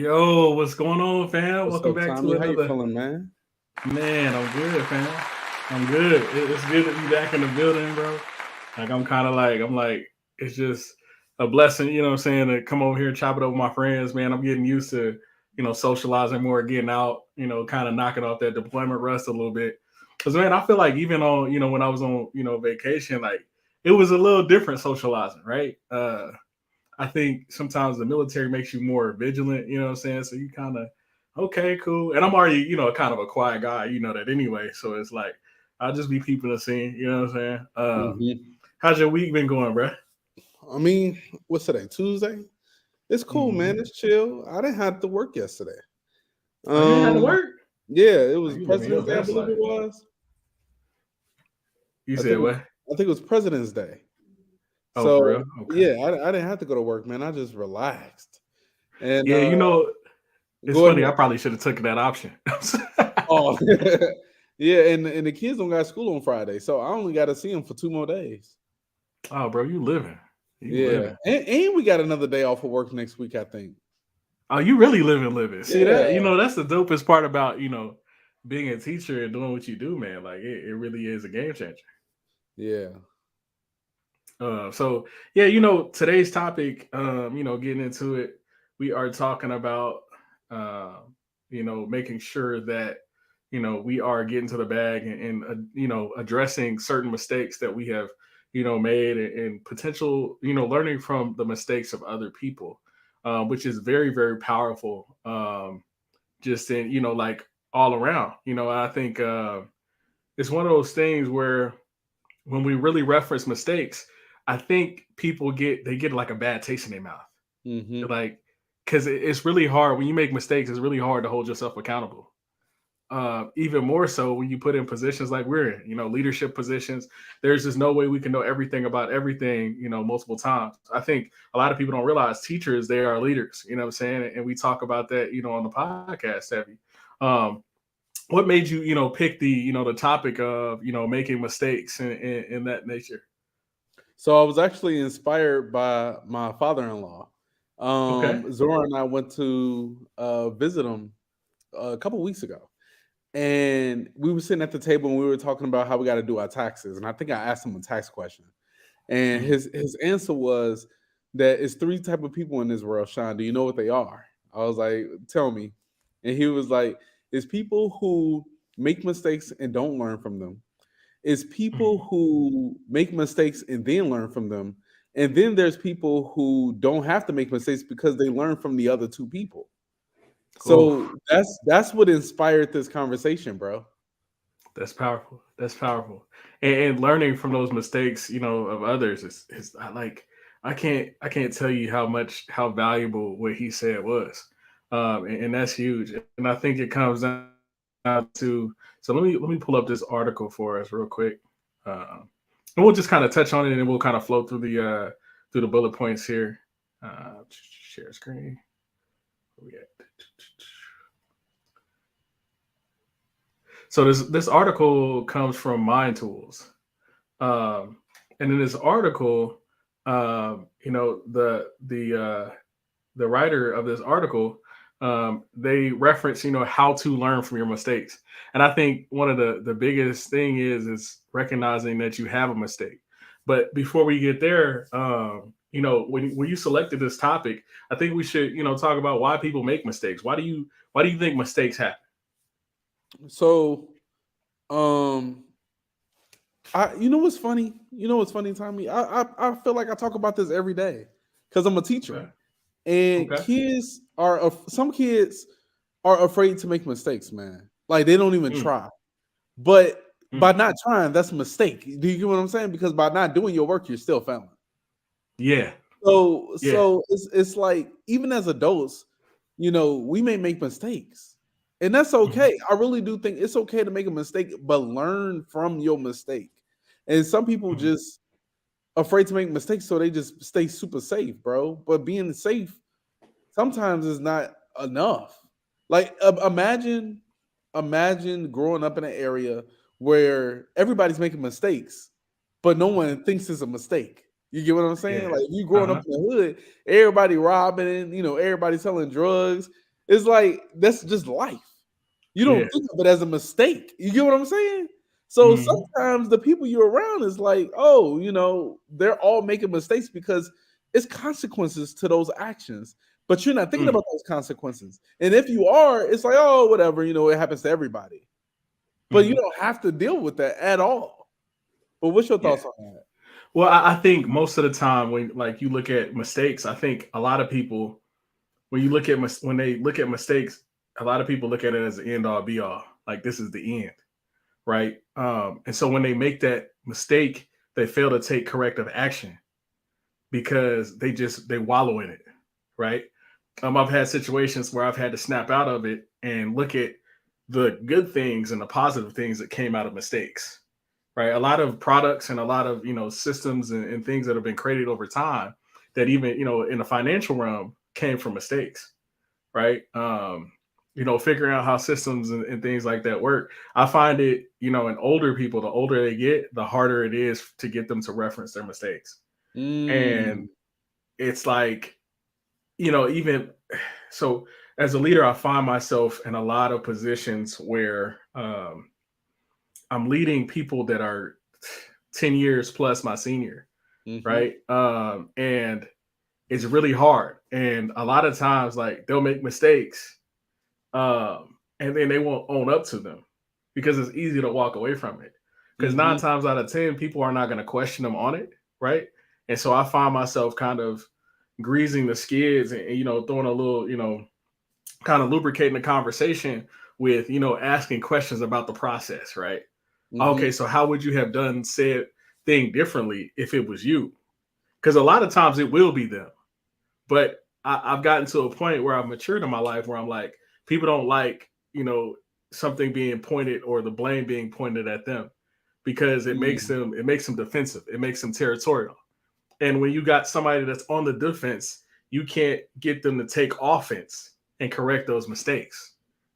Yo, what's going on, fam? What's Welcome up, back to Tommy? How you another. feeling, man? Man, I'm good, fam. I'm good. It's good to be back in the building, bro. Like I'm like, it's just a blessing, you know what I'm saying, to come over here and chop it up with my friends, man. I'm getting used to, socializing more, getting out, kind of knocking off that deployment rust a little bit. Cause man, I feel like even on, when I was on, vacation, like it was a little different socializing, right? I think sometimes the military makes you more vigilant, you know what I'm saying? So you kind of, okay, cool. And I'm already, kind of a quiet guy, you know that anyway. So it's like, I'll just be peeping the scene, you know what I'm saying? How's your week been going, bro? I mean, what's today? Tuesday? It's cool, man. Mm-hmm. It's chill. I didn't have to work yesterday. Oh, you ain't had to Um, work? yeah, it Oh, was you living your President's Day, I best believe life. it was. You I said think what? I think it was President's Day. Oh, for So real? Okay. yeah, I didn't have to go to work, man. I just relaxed. And Yeah, it's go funny. I ahead. probably should have taken that option. Oh, yeah, and the kids don't got school on Friday, so I only got to see them for 2 more days. Oh, bro, you living. You Yeah, living. and we got another day off of work next week, I think. Oh, you really living. See that? Yeah, That's the dopest part about, being a teacher and doing what you do, man. Like it really is a game changer. yeah. So yeah, today's topic, getting into it, we are talking about, making sure that, we are getting to the bag and addressing certain mistakes that we have, made and potential, learning from the mistakes of other people, which is very, very powerful. Just in, like all around, I think, it's one of those things where when we really reference mistakes, I think people get like a bad taste in their mouth. Hmm. Like, because it's really hard when you make mistakes. It's really hard to hold yourself accountable. Even more so when you put in positions like we're in, leadership positions. There's just no way we can know everything about everything, multiple times. I think a lot of people don't realize teachers, they are leaders, you know what I'm saying? And we talk about that, on the podcast, Heavy. Um, what made you, pick the, the topic of, making mistakes in that nature? So I was actually inspired by my father-in-law. Okay. Zora and I went to visit him a couple weeks ago, and we were sitting at the table and we were talking about how we got to do our taxes. And I think I asked him a tax question, and Mhm. his answer was that it's three type of people in this world. Shawn, do you know what they are? I was like, tell me, and he was like, it's people who make mistakes and don't learn from them. Is Mhm. people who make mistakes and then learn from them. And then there's people who don't have to make mistakes because they learn from the other two people. Oh, So that's what inspired this conversation, bro. that's powerful. That's powerful. And learning from those mistakes, of others is I like I can't tell you how valuable what he said was. And that's huge. And I think it comes down to, so let me pull up this article for us real quick. Um, and we'll just kind of touch on it and then we'll kind of flow through the bullet points here. Share screen. Where we at? So this article comes from Mind Tools, um, and in this article, the writer of this article, they reference, how to learn from your mistakes. And I think one of the biggest thing is recognizing that you have a mistake. But before we get there, when you selected this topic, I think we should, talk about why people make mistakes. Why do you think mistakes happen? So um I you know what's funny? You know what's funny, Tommy? I feel like I talk about this every day because I'm a teacher. Okay. And Okay. some kids are afraid to make mistakes, man. Like they don't even Mm, try. But mm. by not trying, that's a mistake. Do you get what I'm saying? Because by not doing your work, you're still failing. Yeah. So Yeah. so it's like even as adults, we may make mistakes. And that's Mhm, okay. I really do think it's okay to make a mistake, but learn from your mistake. And some people mhm, just afraid to make mistakes, so they just stay super safe, bro. But being safe sometimes is not enough. Like imagine growing up in an area where everybody's making mistakes, but no one thinks it's a mistake. You get what I'm saying? yeah. Like if you growing up Uh-huh. in the hood, everybody robbing, everybody selling drugs. It's like that's just life. You don't Yeah. think of it as a mistake. You get what I'm saying? So sometimes the people you're around is like, oh, they're all making mistakes because it's consequences to those actions. But you're not thinking about those consequences. And if you are, it's like, oh, whatever, it happens to everybody. But you don't have to deal with that at all. But what's your thoughts on that? Well, I think most of the time when like you look at mistakes, I think a lot of people when they look at mistakes, a lot of people look at it as the end all be all. Like this is the end, right? And so when they make that mistake, they fail to take corrective action because they wallow in it, right? I've had situations where I've had to snap out of it and look at the good things and the positive things that came out of mistakes, right? A lot of products and a lot of systems and things that have been created over time that even in the financial realm came from mistakes, right? Figuring out how systems and things like that work. I find it, in older people, the older they get, the harder it is to get them to reference their mistakes. And it's like, even so as a leader, I find myself in a lot of positions where I'm leading people that are 10 years plus my senior, right? And it's really hard. And a lot of times, like they'll make mistakes and then they won't own up to them because it's easy to walk away from it. Because 9 times out of 10, people are not going to question them on it, right? And so I find myself kind of greasing the skids and throwing a little, kind of lubricating the conversation with, asking questions about the process, right? Okay, so how would you have done said thing differently if it was you? Because a lot of times it will be them. But I've gotten to a point where I've matured in my life where I'm like, people don't like, something being pointed or the blame being pointed at them because it makes them defensive. It makes them territorial. And when you got somebody that's on the defense, you can't get them to take offense and correct those mistakes,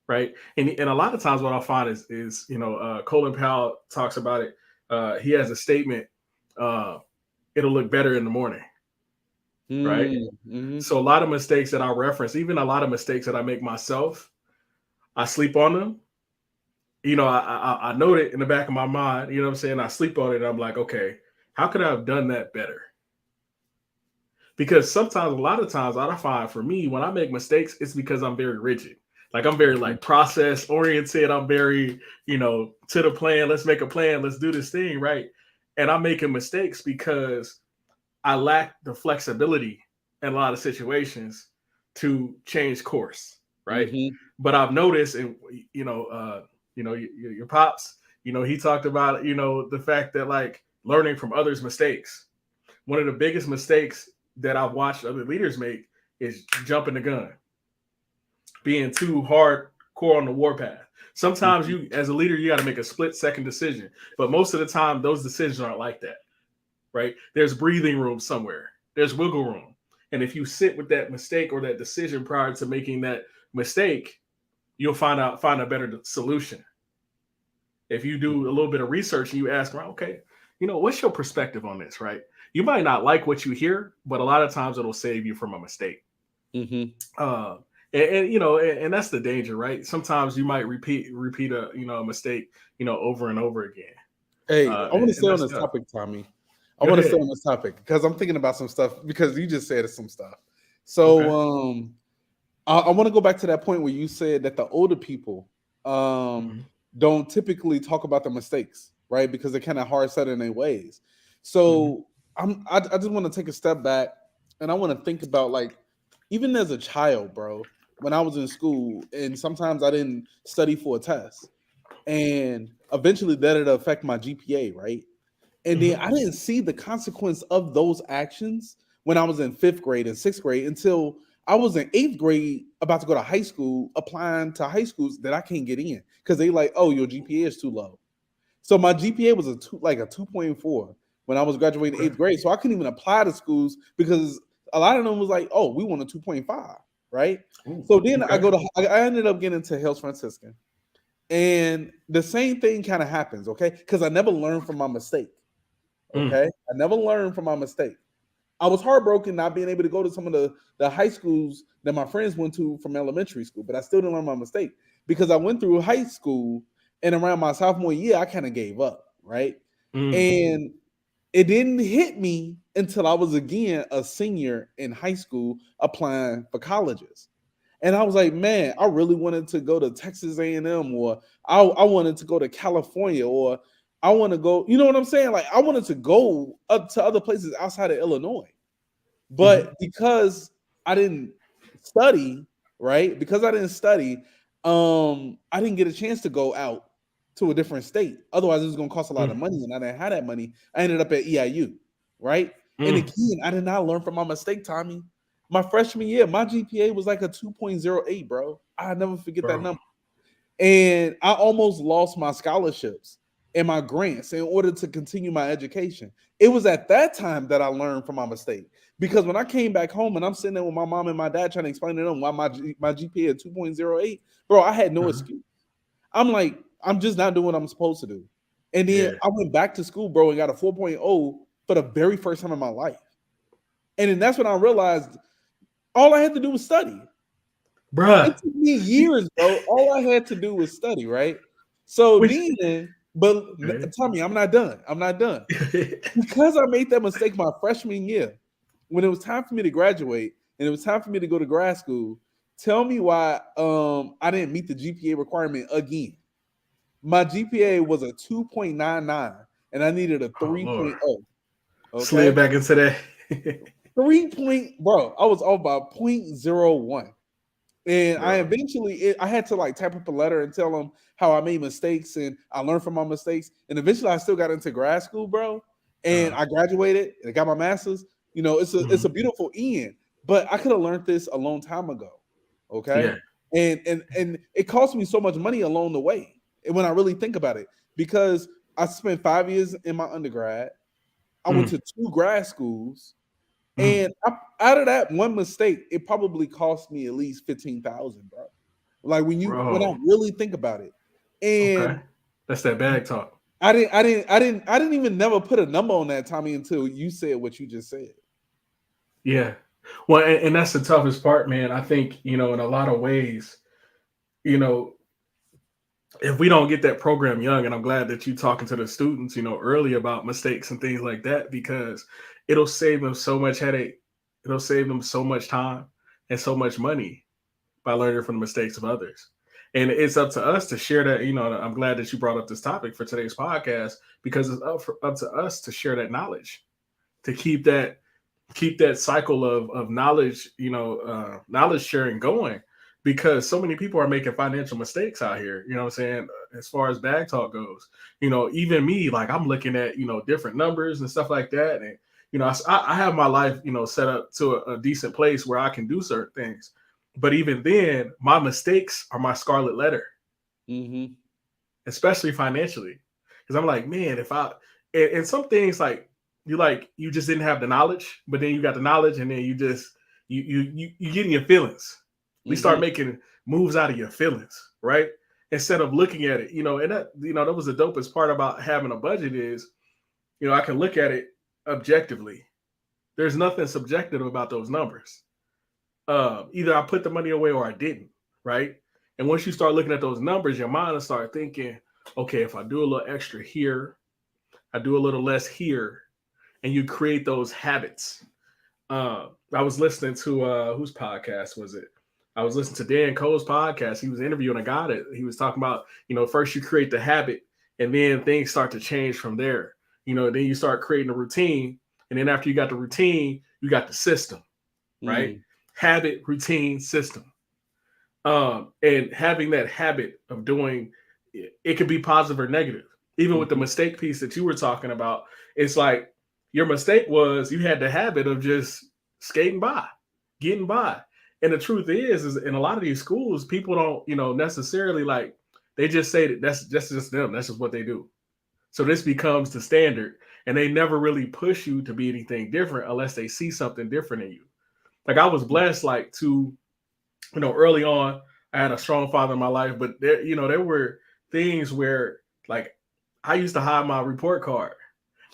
right? And a lot of times what I find is Colin Powell talks about it. He has a statement, it'll look better in the morning, right? So a lot of mistakes that I reference, even a lot of mistakes that I make myself, I sleep on them. I know it in the back of my mind, you know what I'm saying? I sleep on it and I'm like, okay, how could I have done that better? Because sometimes, a lot of times, I find for me, when I make mistakes, it's because I'm very rigid. Like I'm very like process oriented. I'm very, to the plan. Let's make a plan. Let's do this thing, right? And I'm making mistakes because I lack the flexibility in a lot of situations to change course, right? But I've noticed, and your pops, he talked about, the fact that like learning from others' mistakes. One of the biggest mistakes that I've watched other leaders make is jumping the gun, being too hardcore on the warpath. Sometimes you, as a leader, you got to make a split-second decision, but most of the time, those decisions aren't like that, right? There's breathing room somewhere. There's wiggle room, and if you sit with that mistake or that decision prior to making that mistake, you'll find a better solution. If you do a little bit of research and you ask around, okay, what's your perspective on this, right? You might not like what you hear, but a lot of times it'll save you from a mistake. And that's the danger, right? Sometimes you might repeat a mistake, over and over again. Hey, I want to stay on this topic, Tommy. I want to stay on this topic because I'm thinking about some stuff because you just said some stuff. So I want to go back to that point where you said that the older people don't typically talk about their mistakes, right? Because they're kind of hard set in their ways. So I just want to take a step back and I want to think about like, even as a child, bro, when I was in school and sometimes I didn't study for a test and eventually that'd affect my GPA, right? And then I didn't see the consequence of those actions when I was in 5th grade and 6th grade until I was in 8th grade about to go to high school, applying to high schools that I can't get in because they like, oh, your GPA is too low. So my GPA was a 2.4 when I was graduating 8th grade. So I couldn't even apply to schools because a lot of them was like, oh, we want a 2.5, right? So then I ended up getting to Hills Franciscan. And the same thing kind of happens, okay? Because I never learned from my mistake. Okay. I never learned from my mistake. I was heartbroken not being able to go to some of the high schools that my friends went to from elementary school, but I still didn't learn my mistake because I went through high school and around my sophomore year, I kind of gave up, right? And it didn't hit me until I was again a senior in high school applying for colleges. And I was like, man, I really wanted to go to Texas A&M, or I wanted to go to California, or I want to go, you know what I'm saying? Like I wanted to go up to other places outside of Illinois. But because I didn't study, right? Because I didn't study, I didn't get a chance to go out to a different state. Otherwise, it was going to cost a lot of money, and I didn't have that money. I ended up at EIU, right? And again, I did not learn from my mistake, Tommy. My freshman year, my GPA was like a 2.08, bro. I never forget that number. And I almost lost my scholarships and my grants in order to continue my education. It was at that time that I learned from my mistake. Because when I came back home and I'm sitting there with my mom and my dad trying to explain to them why my GPA at 2.08, bro, I had no excuse. I'm like, I'm just not doing what I'm supposed to do. And then I went back to school, bro, and got a 4.0 for the very first time in my life. And then that's when I realized all I had to do was study. Bruh. It took me years, bro. All I had to do was study, right? So Tommy, I'm not done. I'm not done. Because I made that mistake my freshman year, when it was time for me to graduate and it was time for me to go to grad school, tell me why I didn't meet the GPA requirement again. My GPA was a 2.99 and I needed a 3.0. Okay? Slid back into that. Bro, I was off by 0.01. And I eventually, I had to like type up a letter and tell them how I made mistakes and I learned from my mistakes. And eventually I still got into grad school, bro. And I graduated and I got my master's. You know, it's a beautiful end, but I could have learned this a long time ago. Okay. Yeah. And it cost me so much money along the way. And when I really think about it, because I spent 5 years in my undergrad, I went to 2 grad schools. And out of that one mistake, it probably cost me at least $15,000, bro. Like when I really think about it, and that's that bag talk. I didn't even never put a number on that, Tommy, until you said what you just said. Yeah, well, and that's the toughest part, man. I think in a lot of ways, if we don't get that program young, and I'm glad that you talking to the students, early about mistakes and things like that, because it'll save them so much headache. It'll save them so much time and so much money by learning from the mistakes of others. And it's up to us to share that. I'm glad that you brought up this topic for today's podcast, because it's up to us to share that knowledge, to keep that cycle of knowledge, knowledge sharing going, because so many people are making financial mistakes out here. You know what I'm saying? As far as bag talk goes, even me, like I'm looking at, different numbers and stuff like that. And, I have my life, set up to a decent place where I can do certain things. But even then, my mistakes are my scarlet letter, especially financially. Because I'm like, man, and some things you just didn't have the knowledge, but then you got the knowledge, and then you get in your feelings. We start making moves out of your feelings, right? Instead of looking at it, and that was the dopest part about having a budget is, I can look at it objectively. There's nothing subjective about those numbers. Either I put the money away or I didn't, right? And once you start looking at those numbers, your mind will start thinking, okay, if I do a little extra here, I do a little less here, and you create those habits. I was listening to whose podcast was it? I was listening to Dan Cole's podcast. He was interviewing a guy that he was talking about, first you create the habit and then things start to change from there. Then you start creating a routine. And then after you got the routine, you got the system, right? Habit, routine, system. And having that habit of doing, it could be positive or negative. Even with the mistake piece that you were talking about, it's like your mistake was you had the habit of just skating by, getting by. And the truth is in a lot of these schools, people don't, necessarily they just say that that's just them. That's just what they do. So this becomes the standard, and they never really push you to be anything different unless they see something different in you. Like I was blessed, to, early on, I had a strong father in my life, but there were things where I used to hide my report card.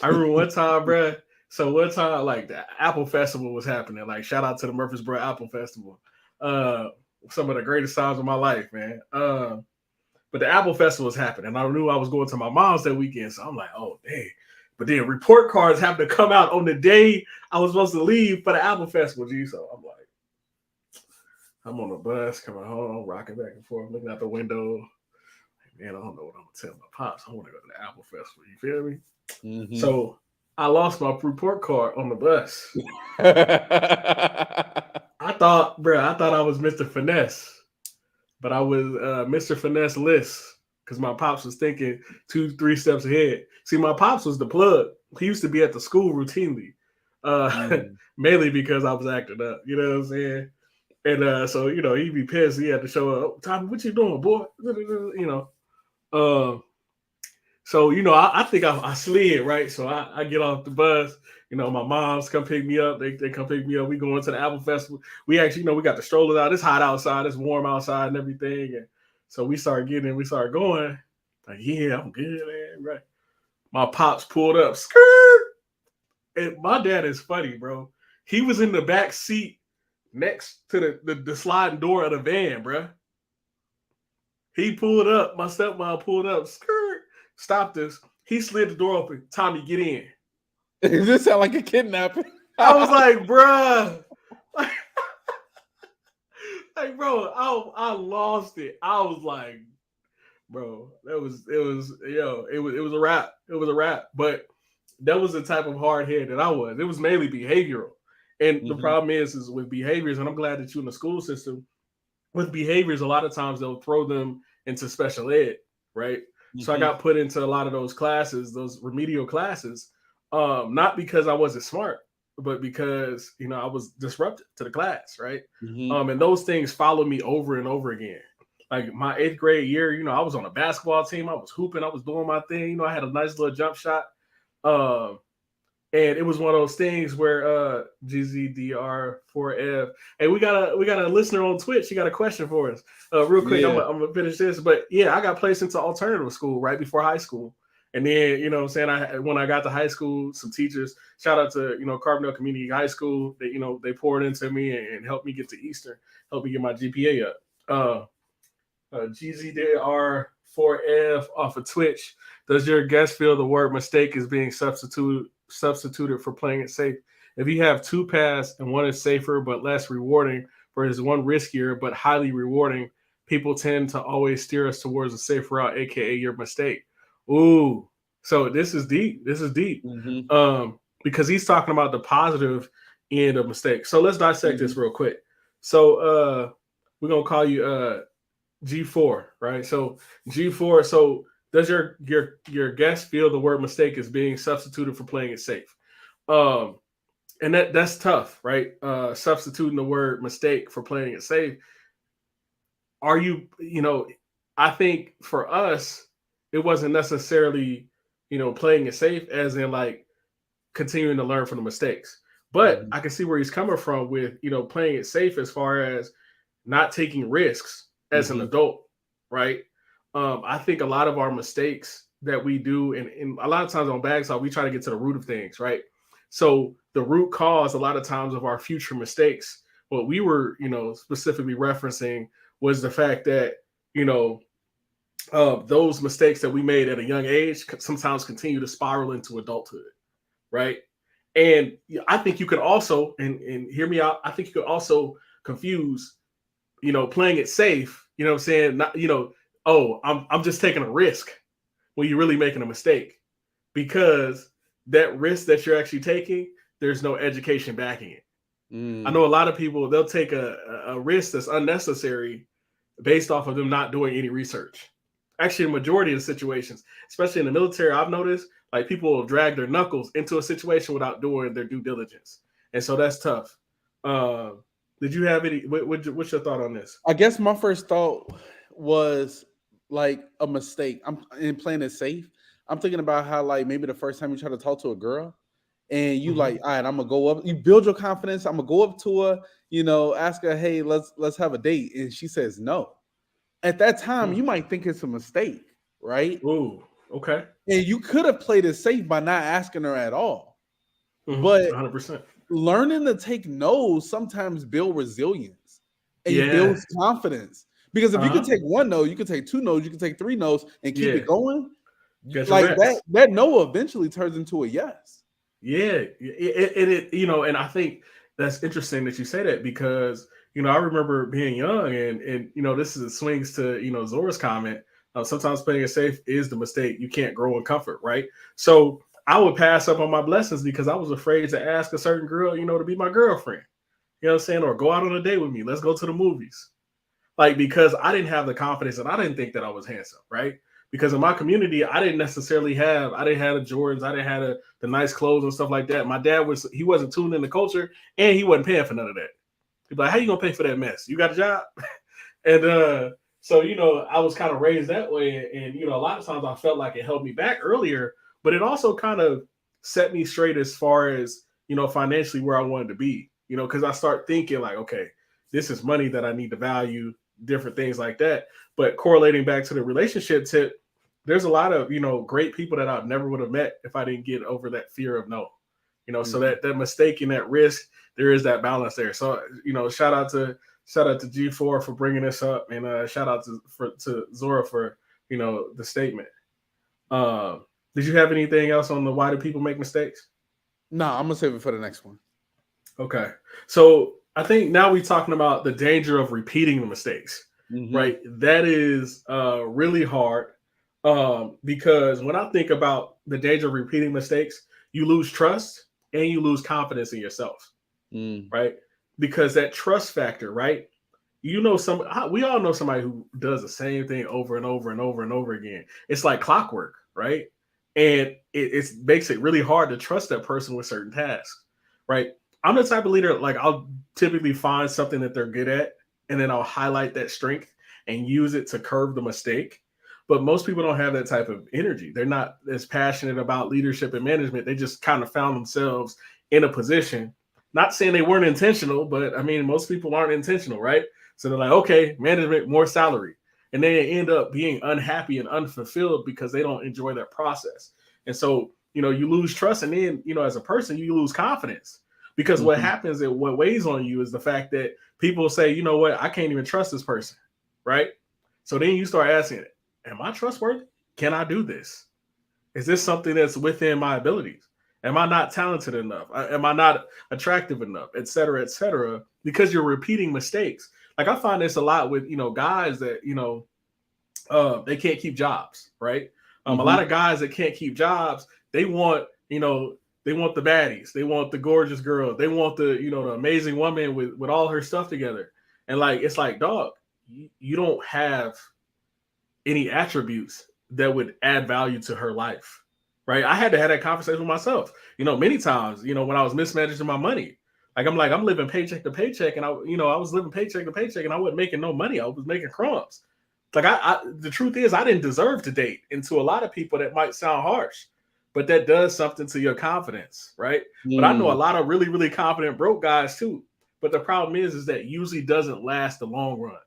I remember one time, bruh, So one time, like the Apple Festival was happening. Like shout out to the Murfreesboro Apple Festival. Some of the greatest times of my life, man. But the Apple Festival was happening. I knew I was going to my mom's that weekend. So I'm like, oh, dang. But then report cards have to come out on the day I was supposed to leave for the Apple Festival, G. So I'm like, I'm on the bus, coming home, rocking back and forth, looking out the window. Man, I don't know what I'm going to tell my pops. I want to go to the Apple Festival. You feel me? Mm-hmm. So I lost my report card on the bus. I thought I was Mr. Finesse. But I was Mr. Finesse List because my pops was thinking 2-3 steps ahead. See, my pops was the plug. He used to be at the school routinely, mainly because I was acting up. You know what I'm saying? And so he'd be pissed. He had to show up. Oh, Tommy, what you doing, boy? So I think I slid right. So I get off the bus. My moms come pick me up. They come pick me up. We go into the Apple Festival. We actually, we got the strollers out. It's hot outside. It's warm outside and everything. And so we started going. Like, yeah, I'm good, man. Right. My pops pulled up. Skirt. And my dad is funny, bro. He was in the back seat next to the sliding door of the van, bro. He pulled up. My stepmom pulled up. Skirt. Stopped us. He slid the door open. Tommy, get in. Does this sound like a kidnapping? I was like, bruh. Like, bro, I lost it. I was like, bro, it was a wrap. It was a wrap. But that was the type of hard head that I was. It was mainly behavioral. And the problem is with behaviors, and I'm glad that you're in the school system, with behaviors, a lot of times they'll throw them into special ed, right? So I got put into a lot of those classes, those remedial classes. Not because I wasn't smart, but because, I was disruptive to the class, right? And those things followed me over and over again. Like my 8th grade year, I was on a basketball team. I was hooping. I was doing my thing. I had a nice little jump shot. And it was one of those things where 𝗕𝗓4F. Hey, we got a listener on Twitch. She got a question for us. Real quick, yeah. I'm gonna finish this. But yeah, I got placed into alternative school right before high school. And then, when I got to high school, some teachers, shout out to, Carbondale Community High School, they poured into me and helped me get to Eastern, helped me get my GPA up. 𝗕𝗓4F off of Twitch. Does your guest feel the word mistake is being substituted for playing it safe? If you have 2 paths and one is safer but less rewarding versus one riskier but highly rewarding, people tend to always steer us towards a safe route, aka your mistake. Ooh, so this is deep. Because he's talking about the positive end of mistakes. So let's dissect this real quick. So we're gonna call you G4, right? So G4. So does your guest feel the word mistake is being substituted for playing it safe? And that's tough, right? Substituting the word mistake for playing it safe. Are you? I think for us, it wasn't necessarily, playing it safe as in like continuing to learn from the mistakes. But I can see where he's coming from with, playing it safe as far as not taking risks as an adult, right? I think a lot of our mistakes that we do, and a lot of times on Bagside, we try to get to the root of things, right? So the root cause a lot of times of our future mistakes, what we were, specifically referencing was the fact that, those mistakes that we made at a young age sometimes continue to spiral into adulthood, right? And I think you could also, and hear me out, I think you could also confuse, playing it safe, what I'm saying? Not, I'm just taking a risk when you're really making a mistake, because that risk that you're actually taking, there's no education backing it. I know a lot of people, they'll take a risk that's unnecessary based off of them not doing any research. Actually, the majority of the situations, especially in the military, I've noticed like people will drag their knuckles into a situation without doing their due diligence. And so that's tough. Did you have any, what's your thought on this? I guess my first thought was like a mistake. I'm in playing it safe. I'm thinking about how like maybe the first time you try to talk to a girl and you like, all right, I'm gonna go up, you build your confidence. I'm gonna go up to her, ask her, hey, let's have a date. And she says no. At that time, you might think it's a mistake, right? Ooh, okay. And you could have played it safe by not asking her at all. But 100%. learning to take no's sometimes build resilience and it Yeah. builds confidence. Because if you can Uh-huh. take one no, you can take two no's, you can take three no's and keep Yeah. it going. Got your Like backs. that no eventually turns into a yes. Yeah. And I think that's interesting that you say that because, I remember being young and this is swings to, Zora's comment. Sometimes playing it safe is the mistake. You can't grow in comfort, right? So I would pass up on my blessings because I was afraid to ask a certain girl, to be my girlfriend. You know what I'm saying? Or go out on a date with me. Let's go to the movies. Like, because I didn't have the confidence and I didn't think that I was handsome, right? Because in my community, I didn't have the Jordans, I didn't have the nice clothes and stuff like that. My dad he wasn't tuned in the culture and he wasn't paying for none of that. He'd be like, how you gonna pay for that mess? You got a job? And so, I was kind of raised that way. And, a lot of times I felt like it held me back earlier, but it also kind of set me straight as far as, financially where I wanted to be, because I start thinking like, okay, this is money that I need to value, different things like that. But correlating back to the relationship tip, there's a lot of, great people that I never would have met if I didn't get over that fear of no, so that mistake and that risk, there is that balance there. So, shout out to G4 for bringing this up, and shout out to Zora for the statement. Did you have anything else on the why do people make mistakes? No, I'm gonna save it for the next one. Okay, so I think now we're talking about the danger of repeating the mistakes, right? That is really hard because when I think about the danger of repeating mistakes, you lose trust and you lose confidence in yourself, right? Because that trust factor, right? We all know somebody who does the same thing over and over and over and over again. It's like clockwork, right? And it makes it really hard to trust that person with certain tasks, right? I'm the type of leader, like I'll typically find something that they're good at, and then I'll highlight that strength and use it to curb the mistake. But most people don't have that type of energy. They're not as passionate about leadership and management. They just kind of found themselves in a position. Not saying they weren't intentional, but I mean, most people aren't intentional, right? So they're like, okay, management, more salary. And they end up being unhappy and unfulfilled because they don't enjoy that process. And so, you lose trust. And then, as a person, you lose confidence. Because what happens and what weighs on you is the fact that people say, you know what, I can't even trust this person, right? So then you start asking, am I trustworthy? Can I do this? Is this something that's within my abilities? Am I not talented enough? Am I not attractive enough? Et cetera, because you're repeating mistakes. Like I find this a lot with, guys that, they can't keep jobs, right? A lot of guys that can't keep jobs, they want, they want the baddies. They want the gorgeous girl. They want the, the amazing woman with all her stuff together. And like, it's like, dog, you don't have any attributes that would add value to her life, right? I had to have that conversation with myself, many times, when I was mismanaging my money. Like, I'm living paycheck to paycheck. And I was living paycheck to paycheck and I wasn't making no money. I was making crumbs. Like the truth is I didn't deserve to date. And to a lot of people that might sound harsh, but that does something to your confidence, right? But I know a lot of really, really confident broke guys too. But the problem is that usually doesn't last the long run.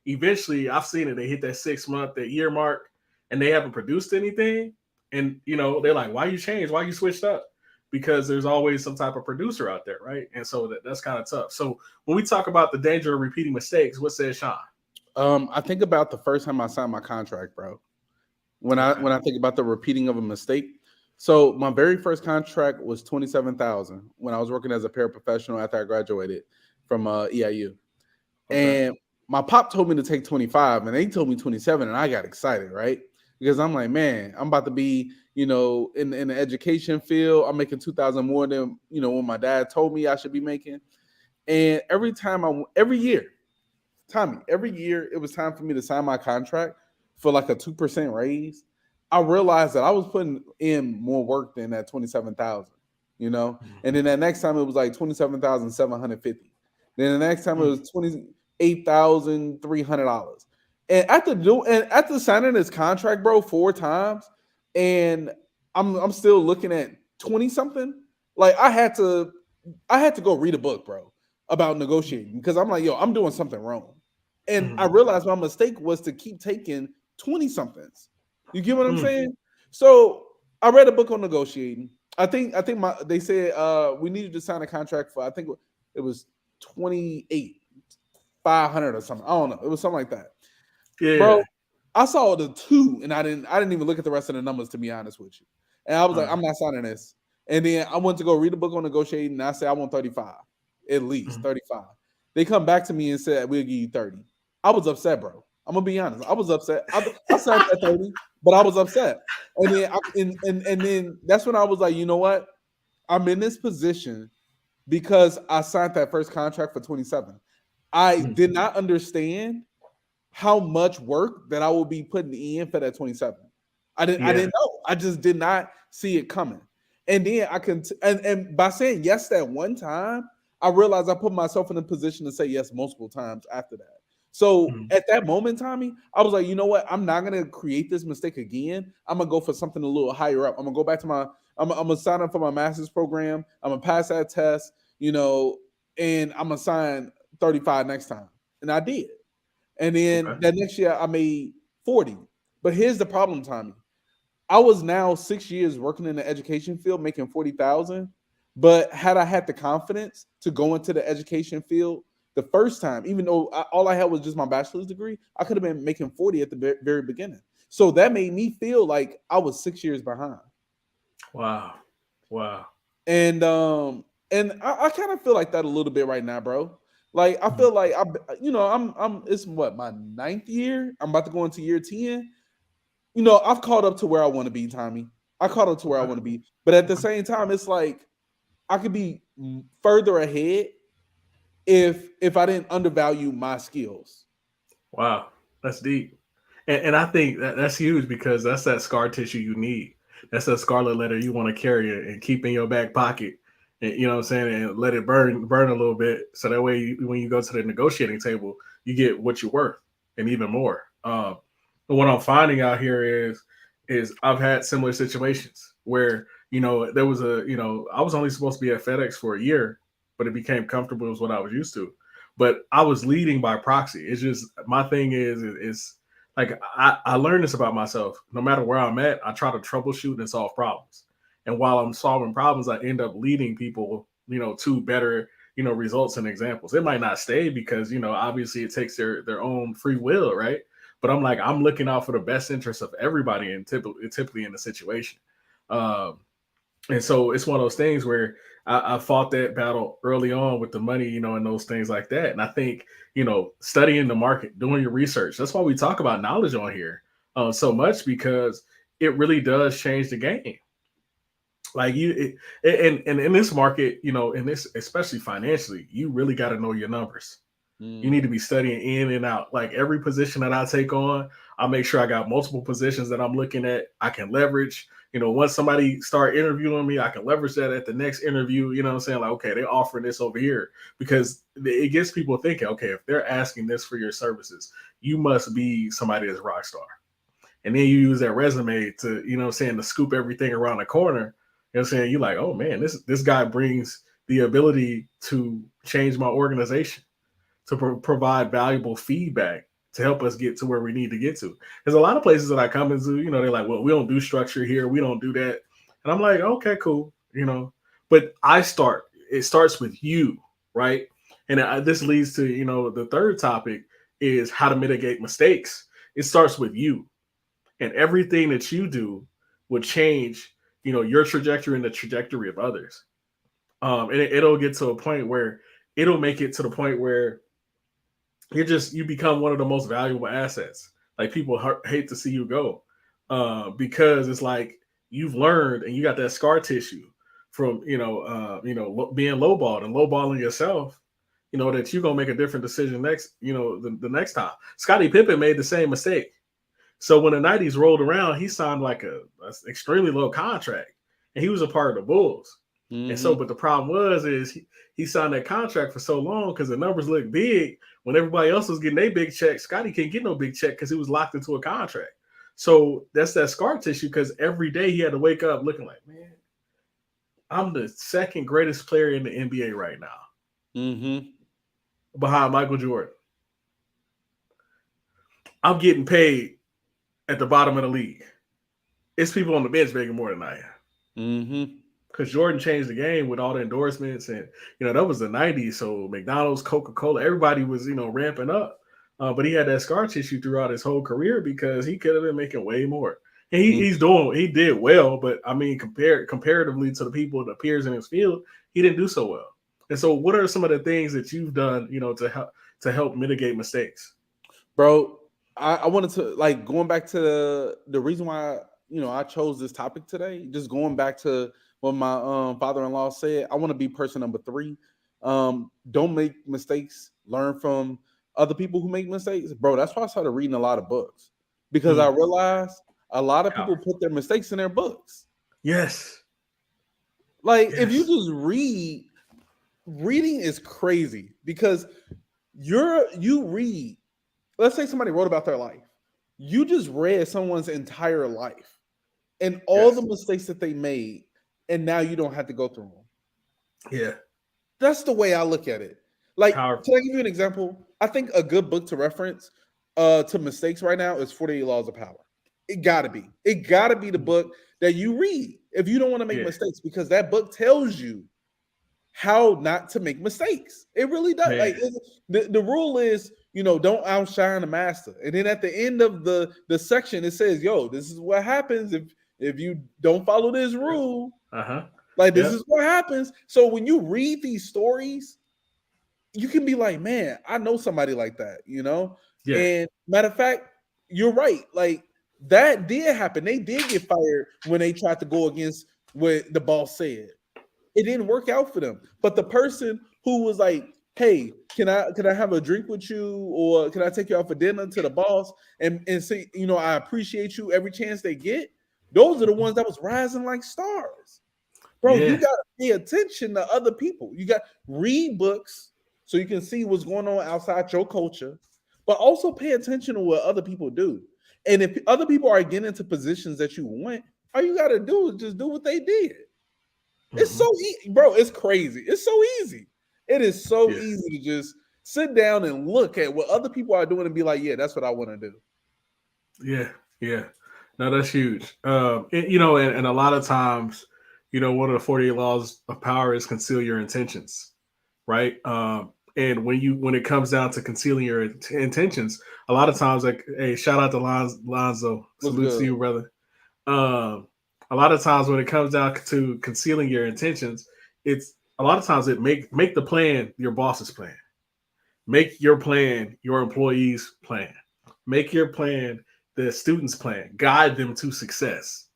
Eventually, I've seen it. They hit that 6 month, that year mark, and they haven't produced anything. And, they're like, why you changed? Why you switched up? Because there's always some type of producer out there, right? And so that's kind of tough. So when we talk about the danger of repeating mistakes, what says Shawn? I think about the first time I signed my contract, bro. When I think about the repeating of a mistake. So my very first contract was $27,000 when I was working as a paraprofessional after I graduated from EIU. Okay. And my pop told me to take 25 and they told me 27 and I got excited, right? Because I'm like, man, I'm about to be, in the education field. I'm making $2,000 more than, when my dad told me I should be making. And every year, Tommy, every year it was time for me to sign my contract for like a 2% raise. I realized that I was putting in more work than that 27,000, and then that next time it was like 27,750. Then the next time it was $28,300. And after signing this contract, bro, 4 times, and I'm still looking at 20 something. Like I had to go read a book, bro, about negotiating because I'm like, yo, I'm doing something wrong. And I realized my mistake was to keep taking 20 somethings. You get what I'm saying? So I read a book on negotiating. I think they said we needed to sign a contract for, I think it was 28,500 or something. I don't know. It was something like that. Yeah. Bro, I saw the 2 and I didn't even look at the rest of the numbers, to be honest with you. And I was like, I'm not signing this. And then I went to go read a book on negotiating, and I said I want 35, at least 35. They come back to me and said we'll give you 30. I was upset, bro. I'm gonna be honest. I was upset. I signed at 30, but I was upset. And then and then that's when I was like, you know what? I'm in this position because I signed that first contract for 27. I did not understand how much work that I will be putting in for that 27. I didn't know. I just did not see it coming. And then and by saying yes that one time, I realized I put myself in a position to say yes multiple times after that. So at that moment, Tommy, I was like, you know what? I'm not gonna create this mistake again. I'm gonna go for something a little higher up. I'm gonna go back to I'm gonna sign up for my master's program. I'm gonna pass that test, and I'm gonna sign 35 next time. And I did. And then that next year I made 40. But here's the problem, Tommy. I was now 6 years working in the education field, making 40,000. But had I had the confidence to go into the education field the first time, even though all I had was just my bachelor's degree, I could have been making 40 at the very beginning. So that made me feel like I was 6 years behind. Wow. And I kind of feel like that a little bit right now, bro. Like I feel like I'm it's what, my 9th year. I'm about to go into year 10. I've caught up to where I want to be, Tommy. I caught up to where I want to be. But at the same time, it's like I could be further ahead if I didn't undervalue my skills. Wow, that's deep. And I think that's huge because that's that scar tissue you need. That's that scarlet letter you want to carry and keep in your back pocket. And, you know what I'm saying? And let it burn a little bit. So that way, when you go to the negotiating table, you get what you're worth and even more. But what I'm finding out here is I've had similar situations where, there was I was only supposed to be at FedEx for a year, but it became comfortable as what I was used to. But I was leading by proxy. It's just, my thing is like, I learned this about myself. No matter where I'm at, I try to troubleshoot and solve problems. And while I'm solving problems, I end up leading people, to better, results and examples. It might not stay because, obviously it takes their own free will, right? But I'm looking out for the best interest of everybody, and typically in the situation. And so it's one of those things where I fought that battle early on with the money, and those things like that. And I think, studying the market, doing your research, that's why we talk about knowledge on here so much, because it really does change the game. Like and in this market, in this, especially financially, you really got to know your numbers. You need to be studying in and out. Like every position that I take on, I make sure I got multiple positions that I'm looking at. I can leverage, once somebody start interviewing me, I can leverage that at the next interview. You know what I'm saying? Like, okay, they're offering this over here, because it gets people thinking, okay, if they're asking this for your services, you must be somebody that's rock star. And then you use that resume to, to scoop everything around the corner. You know what I'm saying? You're like, oh man, this guy brings the ability to change my organization, to provide valuable feedback to help us get to where we need to get to. There's a lot of places that I come into, they're like, well, we don't do structure here. We don't do that. And I'm like, okay, cool. But it starts with you, right? And this leads to, the third topic is how to mitigate mistakes. It starts with you, and everything that you do will change, your trajectory and the trajectory of others. And it'll get to a point where it'll make it to the point where you become one of the most valuable assets. Like people hate to see you go because it's like you've learned and you got that scar tissue from being lowballed and lowballing yourself. That you're gonna make a different decision next. The next time. Scottie Pippen made the same mistake. So when the '90s rolled around, he signed like a extremely low contract, and he was a part of the Bulls. And so, but the problem is he signed that contract for so long because the numbers look big. When everybody else was getting their big check, Scottie can't get no big check because he was locked into a contract. So that's that scar tissue, because every day he had to wake up looking like, man, I'm the second greatest player in the NBA right now, behind Michael Jordan. I'm getting paid at the bottom of the league. It's people on the bench making more than I am. because Jordan changed the game with all the endorsements, and that was the '90s. So McDonald's, Coca-Cola, everybody was ramping up. But he had that scar tissue throughout his whole career because he could have been making way more. And he did well, but I mean, comparatively to the people, the peers in his field, he didn't do so well. And so, what are some of the things that you've done, to help mitigate mistakes? Bro, I wanted to, like, going back to the reason why I chose this topic today. Just going back to what my father-in-law said, I want to be person number 3. Don't make mistakes. Learn from other people who make mistakes. Bro, that's why I started reading a lot of books, because I realized a lot of people put their mistakes in their books. Yes. Like, if you just reading is crazy, because you read, let's say somebody wrote about their life. You just read someone's entire life and all the mistakes that they made, and now you don't have to go through them. Yeah. That's the way I look at it. Like, Powerful. Can I give you an example? I think a good book to reference to mistakes right now is 48 Laws of Power. It gotta be. It gotta be the book that you read if you don't want to make mistakes, because that book tells you how not to make mistakes. It really does. Like, the rule is, don't outshine the master. And then at the end of the section, it says, yo, this is what happens if you don't follow this rule. Like, this is what happens. So when you read these stories, you can be like, man, I know somebody like that, Yeah. And matter of fact, you're right. Like, that did happen. They did get fired when they tried to go against what the boss said. It didn't work out for them. But the person who was like, hey, can I have a drink with you, or can I take you out for dinner, to the boss and say, I appreciate you every chance they get, those are the ones that was rising like stars. Bro, you got to pay attention to other people. You got read books so you can see what's going on outside your culture, but also pay attention to what other people do. And if other people are getting into positions that you want, all you got to do is just do what they did. It's so easy, bro. It's crazy. It's so easy. It is so easy to just sit down and look at what other people are doing and be like, yeah, that's what I want to do. Yeah. No, that's huge. And a lot of times, one of the 48 laws of power is conceal your intentions, right? And when it comes down to concealing your intentions, a lot of times, like, hey, shout out to Lonzo, salute to you, brother. A lot of times when it comes down to concealing your intentions, it's a lot of times it make the plan your boss's plan. Make your plan your employees' plan. Make your plan the students' plan. Guide them to success,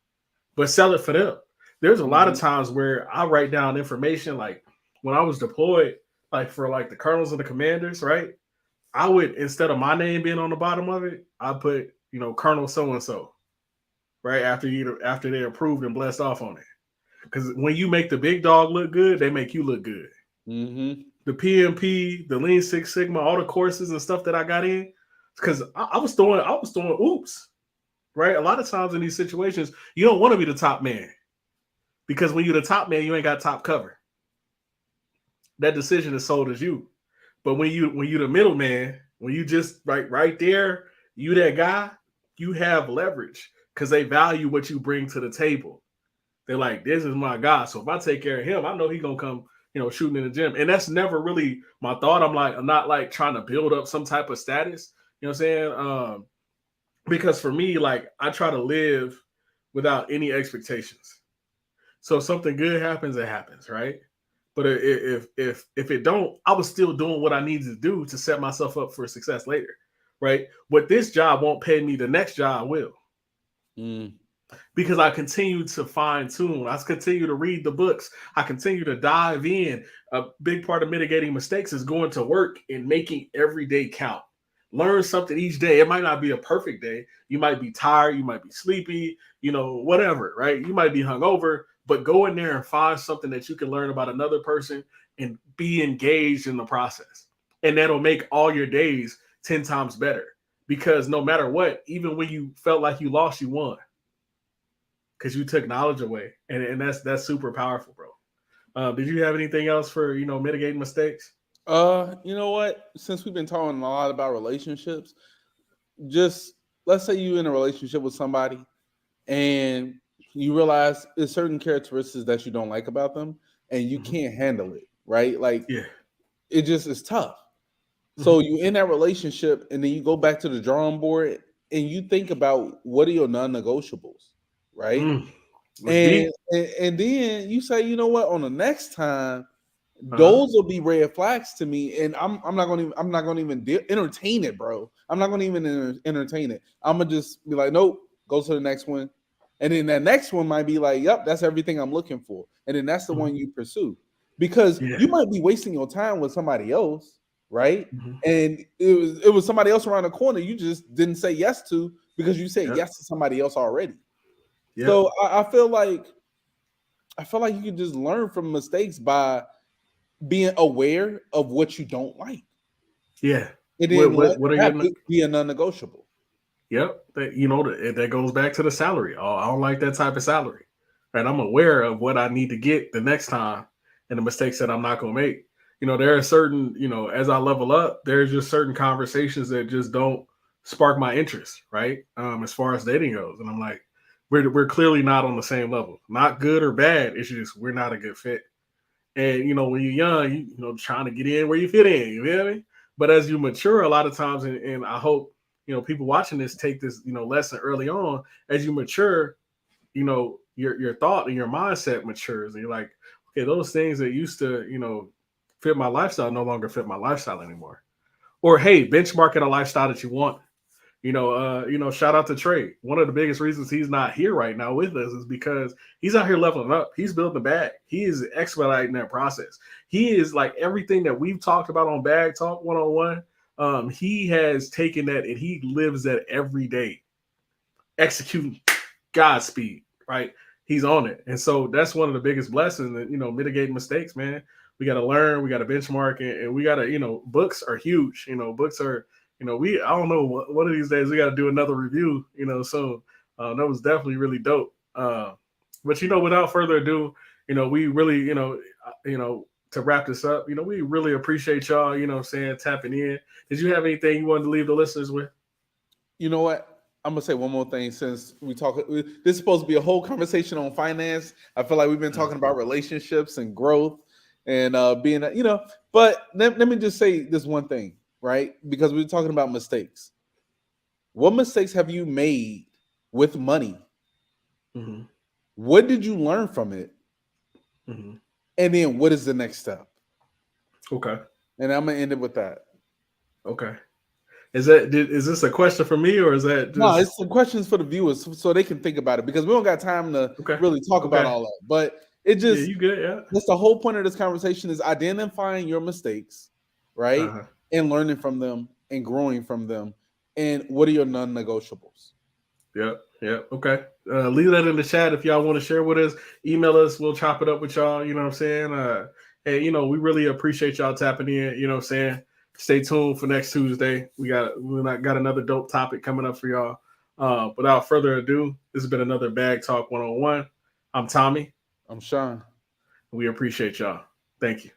but sell it for them. There's a lot of times where I write down information, like when I was deployed, like for like the colonels and the commanders, right? I would, instead of my name being on the bottom of it, I put, Colonel so and so, right after they approved and blessed off on it. Because when you make the big dog look good, they make you look good. The PMP, the Lean Six Sigma, all the courses and stuff that I got in, because I was throwing oops, right? A lot of times in these situations, you don't want to be the top man, because when you're the top man, you ain't got top cover. That decision is sold as you. But when you the middle man, when you just right there, you that guy, you have leverage because they value what you bring to the table. They're like, this is my guy. So if I take care of him, I know he's gonna come, shooting in the gym. And that's never really my thought. I'm not like trying to build up some type of status. You know what I'm saying? Because for me, like, I try to live without any expectations. So if something good happens, it happens, right? But if it don't, I was still doing what I needed to do to set myself up for success later, right? But this job won't pay me. The next job will. Because I continue to fine tune. I continue to read the books. I continue to dive in. A big part of mitigating mistakes is going to work and making every day count. Learn something each day. It might not be a perfect day. You might be tired. You might be sleepy, whatever, right? You might be hungover, but go in there and find something that you can learn about another person and be engaged in the process. And that'll make all your days 10 times better, because no matter what, even when you felt like you lost, you won. Because you took knowledge away, and that's super powerful, bro. Did you have anything else for mitigating mistakes? You know what? Since we've been talking a lot about relationships, just let's say you're in a relationship with somebody, and you realize there's certain characteristics that you don't like about them, and you can't handle it, right? Like, Yeah. it just is tough. So you in that relationship, and then you go back to the drawing board, and you think about what are your non-negotiables, right? It's deep. And then you say, you know what, on the next time, Uh-huh. those will be red flags to me, and I'm not gonna even entertain it, bro. I'm not gonna even entertain it. I'm gonna just be like, nope, go to the next one, and then that next one might be like, yep, that's everything I'm looking for, and then that's the one you pursue, because Yeah. you might be wasting your time with somebody else, right? Mhm. And it was somebody else around the corner you just didn't say yes to because you said Yep. yes to somebody else already. Yep. So I feel like you can just learn from mistakes by being aware of what you don't like. Yeah. And then What are that your be a non-negotiable. Yep, that goes back to the salary. Oh, I don't like that type of salary, and I'm aware of what I need to get the next time and the mistakes that I'm not going to make. There are certain, as I level up, there's just certain conversations that just don't spark my interest, right? As far as dating goes, and I'm like, we're clearly not on the same level. Not good or bad. It's just we're not a good fit. And when you're young, trying to get in where you fit in. You feel me? But as you mature, a lot of times, and I hope people watching this take this lesson early on. As you mature, your thought and your mindset matures, and you're like, okay, those things that used to fit my lifestyle no longer fit my lifestyle anymore. Or hey, benchmarking a lifestyle that you want. Shout out to Trey. One of the biggest reasons he's not here right now with us is because he's out here leveling up. He's building the bag. He is expediting that process. He is like everything that we've talked about on Bag Talk 101. He has taken that and he lives that every day, executing Godspeed, right? He's on it. And so that's one of the biggest blessings that, mitigating mistakes, man. We got to learn, we got to benchmark, and we got to, books are huge. Books are, I don't know, one of these days we got to do another review, soon. That was definitely really dope. But, without further ado, we really, to wrap this up, we really appreciate y'all, tapping in. Did you have anything you wanted to leave the listeners with? You know what? I'm gonna say one more thing since we talk. This is supposed to be a whole conversation on finance. I feel like we've been talking about relationships and growth and being, But let me just say this one thing, right? Because we're talking about mistakes. What mistakes have you made with money? Mm-hmm. What did you learn from it? Mm-hmm. And then what is the next step? Okay. And I'm gonna end it with that. Okay. Is this a question for me or is that just... No, it's some questions for the viewers so they can think about it because we don't got time to really talk about all that. But it just you good, yeah. That's the whole point of this conversation is identifying your mistakes, right? And learning from them and growing from them. And what are your non-negotiables? Yep. Okay. Leave that in the chat if y'all want to share with us. Email us. We'll chop it up with y'all. You know what I'm saying? Hey, we really appreciate y'all tapping in. You know what I'm saying? Stay tuned for next Tuesday. We got another dope topic coming up for y'all. Without further ado, this has been another Bag Talk 101. I'm Tommy. I'm Shawn. We appreciate y'all. Thank you.